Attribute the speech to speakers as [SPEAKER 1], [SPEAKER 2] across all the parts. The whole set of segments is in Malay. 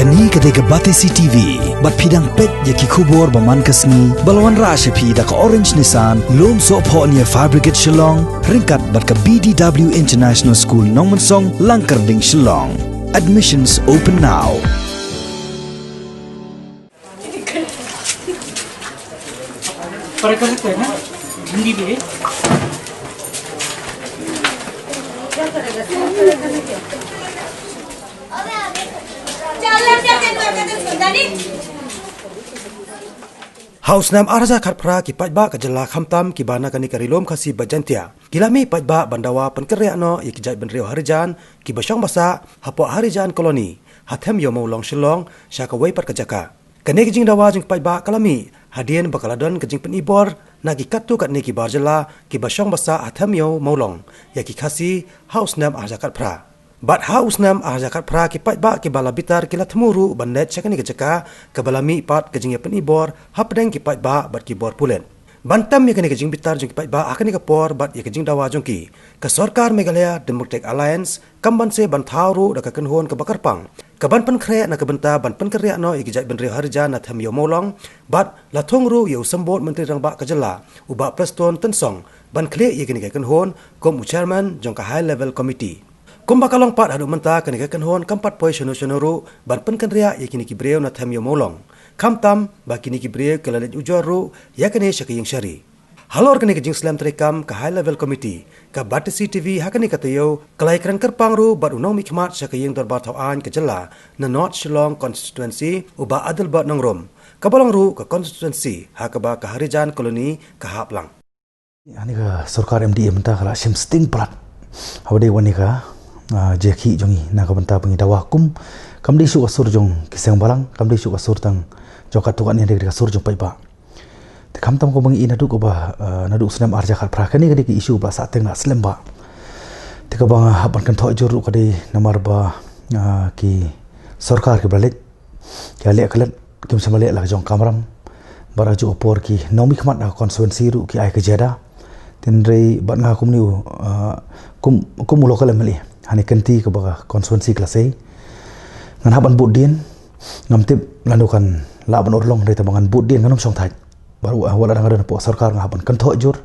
[SPEAKER 1] Kani ketika Batesi TV, bat pidang pet yaki kubur baman kasni, balawan rasha pi da ka Orange Nissan, lom so po niya Fabricate Shillong, ringkat bat ka BDW International School Nongmansong, Langkarding Shillong. Admissions open now.
[SPEAKER 2] पर कर सकते हैं ना हिंदी भी है
[SPEAKER 3] Hausnam arza khatpra ki pajba ka jala khamtam ki bana kani karilom khasi bajantia kilami pajba bandawa pankerya no ik jai benrio harijan ki basong basa hapo harijan koloni hathem yo long shilong shaka wei pat ka jaka kane kijing dawa jing pajba kalami hadien bakaladon kijing penibor nagi katu kat neki barjala ki basong basa hathem yo long ya ki khasi hausnam arza khatpra Bat hausnam arzakat pra ki pajba ki bala bitar ki latmuru bandet chakani ke jaka ke balami pat ke jingya penibor hapdeng ki pajba bat ki bor pulen bantam ye kani ke jing bitar jing pajba akani ke por bat ye ke jing dawa jongki ke sarkar Meghalaya Democratic Alliance kamban se banthauru da ka kenhon ke bakarpang ke ban pen khre na ke benta ban pen kerya no ye jai benri harja na tham yo molong bat lathongru ye usambot menteri rangba ka jala uba preston tensong ban khle ye kani ke kenhon kom chairman jongka high level committee Kumba kalong pat hadu menta kani kan hon kampat poi shono ban pen kan ria yakini ki breu na tham yo molong kamtam ba kini ki breu kalalet ujoru yakani shakiying shari halor kani ki jing slam trekam ka high level committee ka Batesi TV hakani katayo kalai kran kerpang ru bat unong mikmat shakiying darbar thawan ke jala na North Shillong constituency uba adil bat nongrom ka balong ru ka constituency hakaba ka harijan koloni ka haplang
[SPEAKER 4] ani ka sarkar MDA menta kala sim sting plat hawde wani ka jeki jongi na ka banta pengi dawa kum kamdi su asur jong kisang balang kamdi su asur tang joka tukan ni dek asur jong paiba te kam tam ko bangi ina du ko ba nadu snam arja khat prakani ka ki isu ba sa teng na slem ba te ka bang haban kan tho jur ka de namar ba ki sarkar ke balet ya le kalat kim samale la jong kamram bara ju opor ki nomi khmat na constituency ru ki ai ka jada tin rei bat nga kum niu kum lokal mali hani kenti ke baga konstituensi kelasai ngan haban budin ngam tip landukan laban orlong dari tabangan budin nganom song thai baru wala dang po sarkar ngaban kan tho jur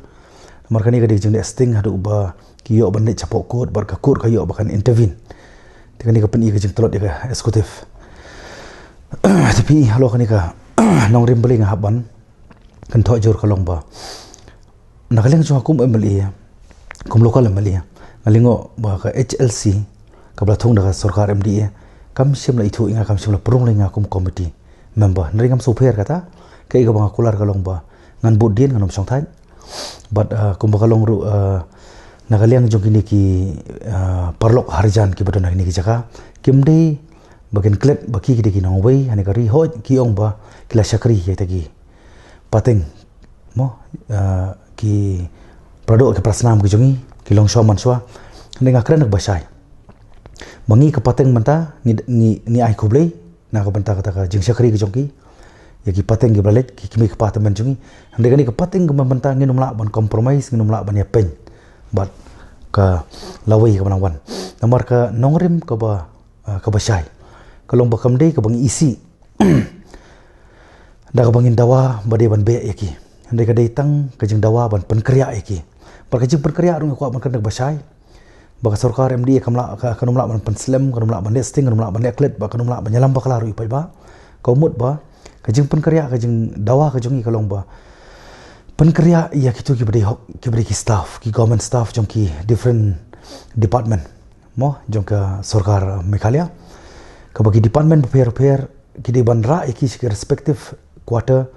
[SPEAKER 4] markani gadi jeng sting hadu ba kiyo ban chapo kod bar ka kur kayo bakan intervene tikani ka peni ke jeng telot ya eksekutif tapi halo kani ka nongrim beli ngaban kan tho jur kalong ba nakaleng jo kum emli kum lokal emli ngalingo ba ka HLC kabla thong daga sarkar MDA kam simla ithu inga kam simla prong lenga kum committee member nringam super kata kai ga bang kular kalong ba ngan budin nganom song thai but kum ba kalong ru nagaliang jong ki parlok harjan ki badon ni ki jaka kimdei bagen klet baki ki nong wei hani ka ri ho ki ong ba kila shakri ye tagi pateng mo ki prado ke prasnam ki jongi kilong sho manswa ninga kren nak basai mangi ka pateng manta ni ai kublei na ka banta kata ka jing shakri ki jongki ya ki pateng ki balet ki kimi ka patem jongi ndega ni ka pateng ka banta nginum la ban compromise nginum la ban ya pen but ka lawai ka banwan namar ka nongrim ka ba ka basai kalong bakam dei ka bang isi da ka bangin dawa bade ban be yaki ndega dei tang ka jing dawa ban pen kriya yaki perkejing perkerja rung ko ban kan basai baka sarkar MDA kamla kanum la ban penslem kanum la ban nesting kanum la ban eklet ba kanum la ban nyalam bakala ru ipai ba kaumut ba kejing penkerja kejing dawa kejungi kalong ba penkerja ya kitu ki bade ki staff ki government staff jong ki different department mo jong ka sarkar Meghalaya ka bagi department repair ki di ban ra ki respective quarter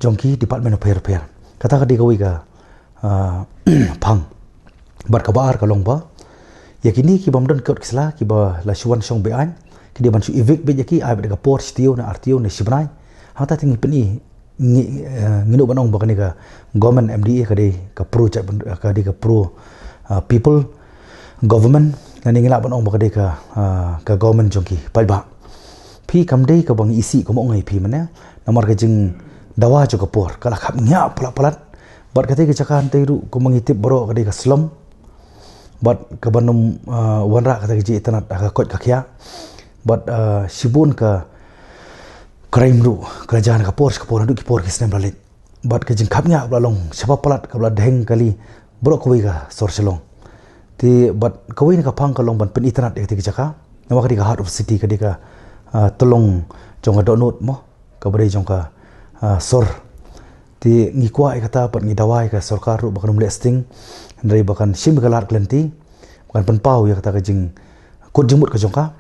[SPEAKER 4] jong ki department repair kata ka di gawi ka pang bar kabar kalong ba yakini ki bamdon kot kisla ki ba la shuan song be an ki de ban su evict be yaki ai be ka port stio na artio ne sibnai hata tingi peni nginu banong ba ka government MDA ka de ka pro ka de ka pro people government ngani ngila banong ba ka de ka government jongki pai ba phi kam de ka bang isi ko mo ngai phi mane namar ka jing dawa jo ka por kala khap nya pala Bat kata ke cakahan teiru ko mengitip boro kade ka slum bat ke banum wanra kata ke ji tanat ka kot ka kya but sibun ka crime ru kerajaan ka por ndu ki por kisnem lalit but ka jing khapnya blalong siapa palat ka bla deng kali bro koi ka sor selong ti but koi ka phang ka long ban pen internet ek ti jaka nawa ka heart of city ka dika tolong jong ka donut mo ka bari jong ka sor ti ngi kwa ikata pat ngi dawai ka sarkar ru bakan listing ndai bakan sim ka lat klenti bakan pen pau ya kata ka jing kod jumut ka jongka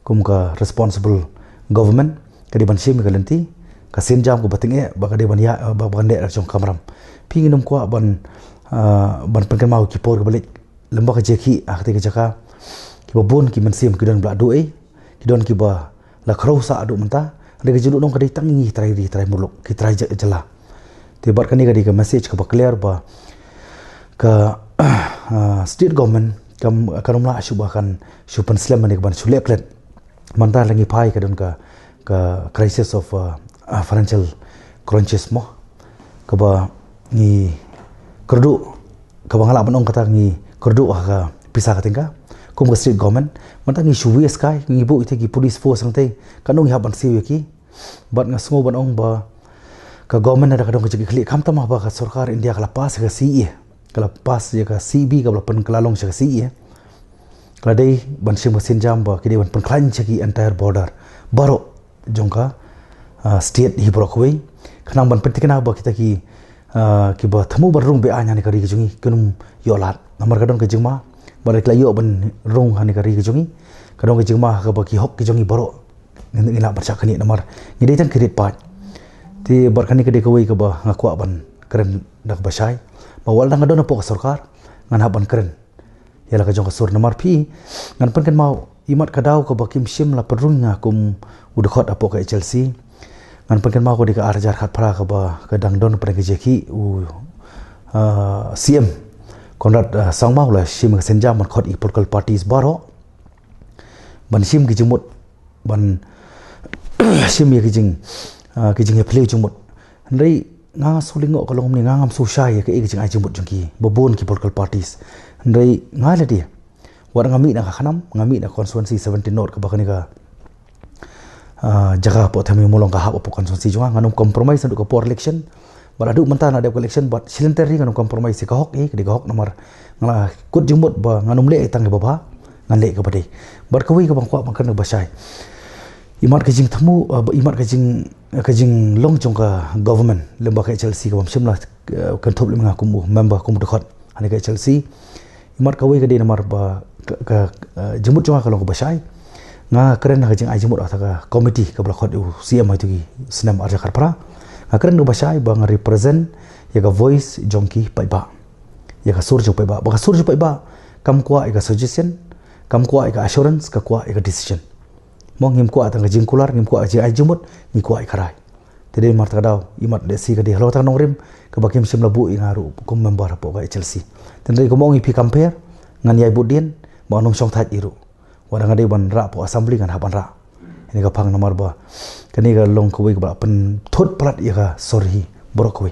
[SPEAKER 4] kum ka responsible government ka di ban sim ka lenti ka senjam ko batinge baka de ban ya bakan de jong kamram pinginum kwa ban pen mau ki por ka balik lembak ka jeki akti ka jaka ki babun ki men sim ki don bla do ki don ki ba la khrosa adu menta de ka julu nong ka de tangi trai muluk ki trai jala ti bar kani ka di ka message ka clear ba ka state government kam kanumla syubakan syupan slam ni ban suleklet manta langi pai ka don ka crisis of financial crunches mo ka ba ni kerdu ka bangala banong kata ni kerdu ka pisah ka tingka kum ka state government manta ni suwi sky ni bu ite ki police force angte kanong haban siwi ki bat ngasngo banong ba ka government ada kadang kecik klik kam tamah ba ka sarkar India kala pas ka CE kala pas ya ka CB ka pen kelalong ka CE kala dei ban sim mesin jam ba kidi ban pen klan ki entire border baro jongka state hi brokoi khanang ban petikna ba kita ki ba thamu bar rung be anya ni kari jungi kunum yolat namar kadang ke jingma bare kla yo ban rung hani kari jungi kadang ke jingma ka ba ki hok ki jungi baro ngila barcha khani namar ngidei tan kredit pat ti barkani ke dekoi ke ba ngakwa ban keren dak basai bawal dang adon po sarkar ngan haban keren yala ka jong ka sur namar pi ngan pen kan mau imat kadau ka bakim sim la perung kum udkhot apo ka Chelsea ngan pen kan mau ko dika arjar khat phra ka ba ka dang don pen ke jeki u CM Konrad sangmau la sim ka senjam man khot i political parties baro ban sim ki jumut ban sim ye ki jing ki jing play jumut ndai nga sulingo ko long ni nga ngam su shai ke jing ai jumut jungki bobon ki political parties ndai nga la dia war ngami na khanam ngami na constituency 17 north ka bakani ka jaga po thami molong ka ha po constituency junga nganum compromise ndu ko por election baladu manta na de election but silentary nganum compromise ka hok ke ka hok nomor ngala kut jumut ba nganum le tang ba ba ngan le ka bade bar ka wi ka bang kwa bang kan ba shai imat ka jing thamu imat ka jing long chong ka government lemba ka Chelsea ka simla kan thop lemnga kum member kum dekhot ani ka Chelsea imat ka wei ka de namar ba ka jemut chong ka long ka basai nga keren ka jing ai jemut ata ka committee ka blakhot u CM ai tu ki snam arja kharpra nga keren ka basai ba nga represent ya ka voice jongki pai ba ya ka sur jo pai ba sur jo pai ba kam kwa ka suggestion kam kwa ka assurance ka kwa ka decision mong him kwa tang jing kular ngim kwa ji ai jumut ni kwa kharai tede mar ta daw imat de si ka de hlo tang nongrim ka bakim sim labu ingaru kum member po ka Chelsea tende ko mong ipi compare ngan yai budien ba nom song that iru wara ngade ban ra po assembly kan haban ra ini ka phang namar ba kani ka long ko wi ka pen thot plat ya ka sorhi borok wi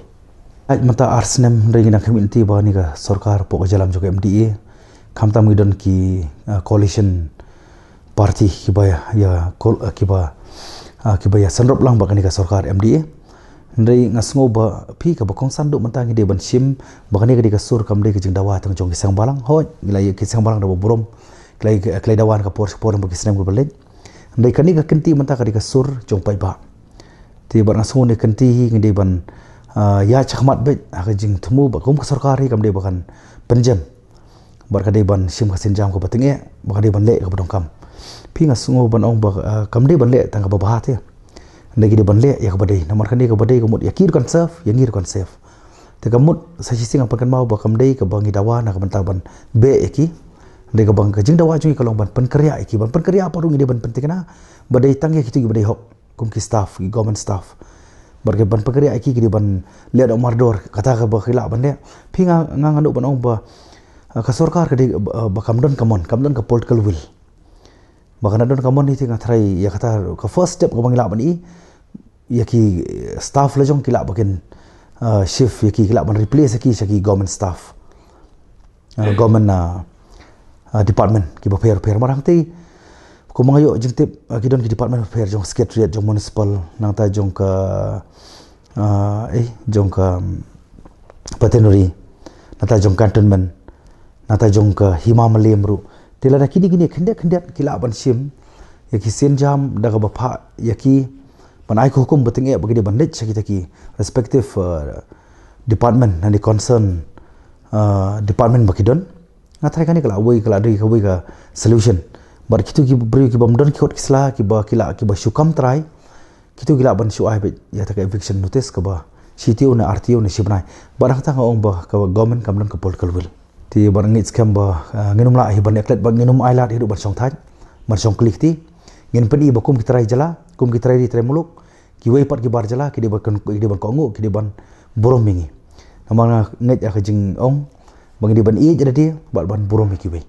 [SPEAKER 4] aj mata arsnem regi na community ba ni ka sarkar po ka jalam jo ka MDA khamtam gidon ki coalition parti kibaya ya kibaya sanrop lang bakani ka sarkar MDA ndai ngasngo ba phi ka bakong sandu mantangi de ban sim bakani ka sur kam de jing dawa tang jong kisang balang hoj ngilai kisang balang da borom klai dawan ka por ba kisnem ko balej ndai kani ka kenti manta ka sur jong pai ba ti ban ngasngo ne kenti ngide ban ya chakmat be ka jing thumu ba kum ka sarkar hi kam de bakan penjem barkade ban sim ka senjam ko batinge bakade ban le ka bodong kam pinga sungo ban ong ba kamde ban le tang ba ba te ndegi de ban le ya ka badai namar khani ka badai ko mut yakir kon saf yangir kon saf te kamut sa singa pakan mau ba kamde ka bangi dawa na ka ban taban be eki de ka bang ka jing dawa jungi kalong ban pen kerja eki ban pen kerja parung de ban pentikna badai tang ye kitu badai hok kum ki staff ki government staff barke ban pen kerja eki ki ban le do mardor kata ka ba khila ban le pinga ngangandu ban ong ba ka sarkar ka de ba kamdon ka political will bakana don kamon ni tinga thrai ya kata ka first step ko bangila bani ya ki staff la jong kila bakin shift ya ki kila ban replace ki saki government staff government department ki ba per marang ti ko mangayo jeng tip kidon ki department of affairs jong secretariat jong municipal nang ta jong ka jong ka patenori nang ta jong cantonment nang ta jong ka himamalim ru tila da kini khendet kila ban sim yaki senjam daga bapa yaki pan ai ko hukum beting bagi dia bandit sakita ki respective department and the concern department bakidon ngatai kani kala wei kala dari kawai ka solution bar kitu ki beri ki bamdon ki hot kisla ki ba syukam try kitu gila ban syu ai ya ta ka eviction notice ka ba CTO na RTO na sibnai barang ta ngong ba ka government kamdan ka political will ti barang ngit scam ba nginum la hi ban eklet ba nginum ai la hidup ban song thaj ban song klik ti ngin pedi ba kum ki try jala kum ki try di try muluk ki wei pat ki bar jala ki di ban ko ngu ki di ban borom mingi namang ngit ya ka jing ong bang di ban i jadi ban borom ki wei